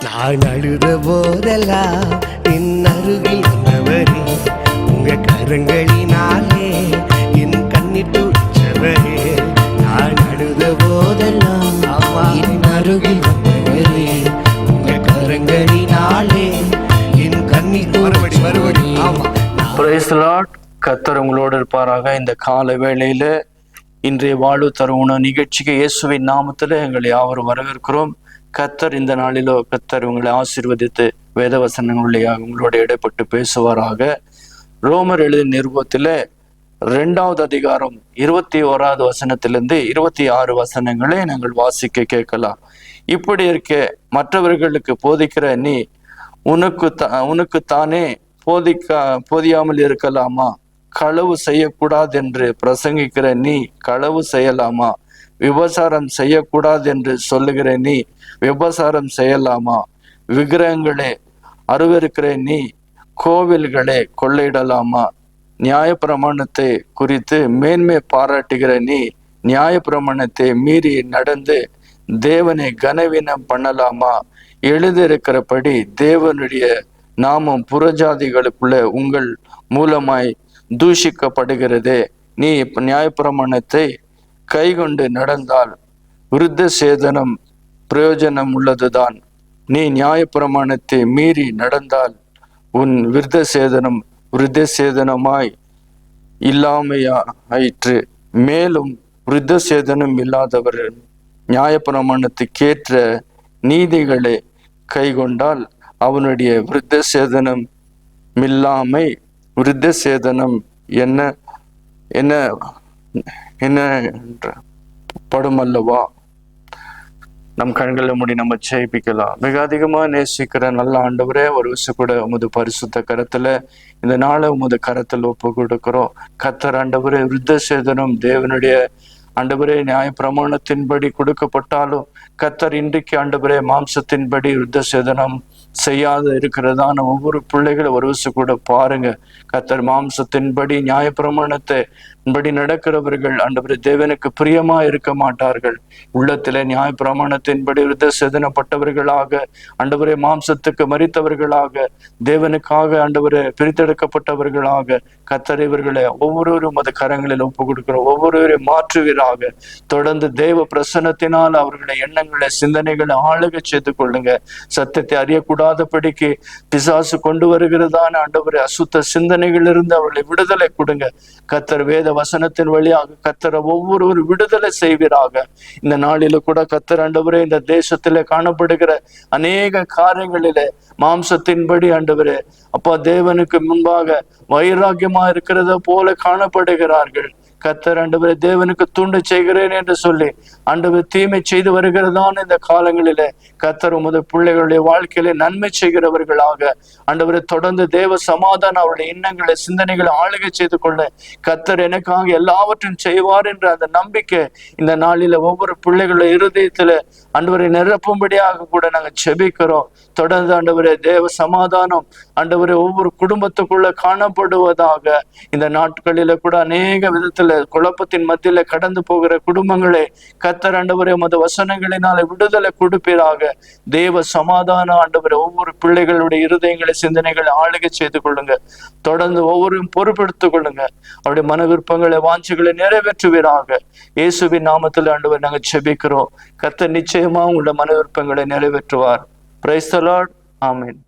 நான் அழுத போதெல்லாம் என் அருகில் வந்தவரே, உங்க கரங்களினாலே என் கண்ணீர் துடைச்சவரே. நான் அழுத போதெல்லாம் என் அருகில் வந்தவரே, உங்க கரங்களினாலே என் கண்ணீர் துடைச்சவரே. Praise the Lord. கர்த்தர் உங்களோடு இருப்பாராக. இந்த கால வேளையில இன்றைய வாழ்வு தரும் உணவு நிகழ்ச்சிக்கு இயேசுவின் நாமத்துல எங்களை யாவரும் வரவேற்கிறோம். கர்த்தர் இந்த நாளிலோ கர்த்தர் உங்களை ஆசீர்வதித்து வேத வசனங்களுடைய உங்களோட இடைப்பட்டு பேசுவாராக. ரோமர் எழுதிய நிருபத்தில 2வது அதிகாரம் 21வது வசனத்திலிருந்து 26 வசனங்களை நாங்கள் வாசிக்க கேட்கலாம். இப்படி இருக்க மற்றவர்களுக்கு போதிக்கிற நீ உனக்கு தானே போதியாமல் இருக்கலாமா? களவு செய்யக்கூடாது என்று பிரசங்கிக்கிற நீ களவு செய்யலாமா? விபசாரம் செய்யக்கூடாது என்று சொல்லுகிற நீ விபசாரம் செய்யலாமா? விக்கிரகங்களே அருவருக்கிற நீ கோவில்களை கொள்ளையிடலாமா? நியாயப்பிரமாணத்தை குறித்து மேன்மை பாராட்டுகிற நீ நியாயப்பிரமாணத்தை மீறி நடந்து தேவனை கனவீனம் பண்ணலாமா? எழுதியிருக்கிறபடி தேவனுடைய நாமும் புறஜாதிகளுக்குள்ள உங்கள் மூலமாய் தூஷிக்கப்படுகிறதே. நீ நியாயப்பிரமாணத்தை கைகொண்டு நடந்தால் விருத்த சேதனம் பிரயோஜனம் உள்ளதுதான். நீ நியாயப்பிரமாணத்தை மீறி நடந்தால் உன் விருத்த சேதனமாய் இல்லாமையாயிற்று. மேலும் விருத்த சேதனம் இல்லாதவர் நியாயப்பிரமாணத்துக்கேற்ற நீதிகளை கைகொண்டால் அவனுடைய விருத்த சேதனம் இல்லாமை விருத்த சேதனம் என்ன என்ன என்ன படுமல்லவா? நம் கண்களை மூடி நம்ம ஜெயிப்பிக்கலாம். மிக அதிகமா நேசிக்கிற நல்ல ஆண்டவரே, ஒரு விஷயம் கூட உமது பரிசுத்த கரத்துல இந்த நாளை உமது கரத்தில் ஒப்பு கொடுக்கிறோம். கர்த்தர் ஆண்டவரே, விருத்த சேதனம் தேவனுடைய ஆண்டவரே நியாய பிரமாணத்தின்படி கொடுக்கப்பட்டாலும் கர்த்தர் இன்றைக்கு ஆண்டவரே மாம்சத்தின்படி விருத்த சேதனம் செய்யாத இருக்கிறதான ஒவ்வொரு பிள்ளைகளும் ஒரு விஷயம் கூட பாருங்க. கர்த்தர் மாம்சத்தின்படி நியாய பிரமாணத்தை படி நடக்கிறவர்கள் ஆண்டவரே தேவனுக்கு பிரியமா இருக்க மாட்டார்கள். உள்ளத்திலே நியாய பிரமாணத்தின்படி விருத்த சேதனப்பட்டவர்களாக ஆண்டவரே மாம்சத்துக்கு மரித்தவர்களாக தேவனுக்காக ஆண்டவரே பிரித்தெடுக்கப்பட்டவர்களாக கர்த்தர் இவர்களை ஒவ்வொருவரும் அது கரங்களில் ஒப்பு கொடுக்கிறோம். ஒவ்வொருவரையும் மாற்றுவீராக. தொடர்ந்து தேவ பிரசன்னத்தினால் அவர்களுடைய எண்ணங்களை சிந்தனைகளை ஆளுக செய்து கொள்ளுங்க. சத்தியத்தை அறியக்கூடாதபடிக்கு பிசாசு கொண்டு வருகிறதான ஆண்டவரே அசுத்த சிந்தனைகள் இருந்து அவர்களை விடுதலை கொடுங்க. கர்த்தர் வேத வசனத்தின் வழியாக கர்த்தரை ஒவ்வொரு விடுதலை செய்வீராக. இந்த நாளில கூட கர்த்தர் ஆண்டவரே இந்த தேசத்திலே காணப்படுகிற அநேக காரியங்களிலே மாம்சத்தின்படி ஆண்டவரே அப்பா தேவனுக்கு முன்பாக வைராக்கியமா இருக்கிறத போல காணப்படுகிறார்கள். கர்த்தர் ஆண்டவரே தேவனுக்கு தூண்டு செய்கிறேன் என்று சொல்லி ஆண்டவர் தீமை செய்து வருகிறதான இந்த காலங்களிலே கர்த்தர் உமது பிள்ளைகளுடைய வாழ்க்கையிலே நன்மை செய்கிறவர்களாக ஆண்டவரை தொடர்ந்து தேவ சமாதானம் அவருடைய எண்ணங்களை சிந்தனைகளை ஆளுகை செய்து கொள்ள கர்த்தர் எனக்காக எல்லாவற்றையும் செய்வார் என்ற அந்த நம்பிக்கை இந்த நாளில ஒவ்வொரு பிள்ளைகளுடைய இருதயத்துல ஆண்டவரை நிரப்பும்படியாக கூட நாங்கள் செபிக்கிறோம். தொடர்ந்து ஆண்டவரே தேவ சமாதானம் ஆண்டவரே ஒவ்வொரு குடும்பத்துக்குள்ள காணப்படுவதாக. இந்த நாட்களில கூட அநேக விதத்துல குழப்பத்தின் மத்தியில கடந்து போகிற குடும்பங்களை கர்த்தர் ஆண்டவரே மத வசனங்களினால விடுதலை கொடுப்பீராக. தேவ சமாதானம் ஆண்டவரே ஒவ்வொரு பிள்ளைகளுடைய இருதயங்களை சிந்தனைகளை ஆளுகை செய்து கொள்ளுங்க. தொடர்ந்து ஒவ்வொருவரும் பொறுப்பெடுத்துக் கொள்ளுங்க. அவருடைய மன விருப்பங்களை வாஞ்சிகளை நிறைவேற்றுவீராக. இயேசுவின் நாமத்தில் ஆண்டவர் நாங்கள் செபிக்கிறோம். கர்த்தர் நிச்சயமா உங்களுடைய மன விருப்பங்களை நிறைவேற்றுவார். Praise the Lord. ஆமென்.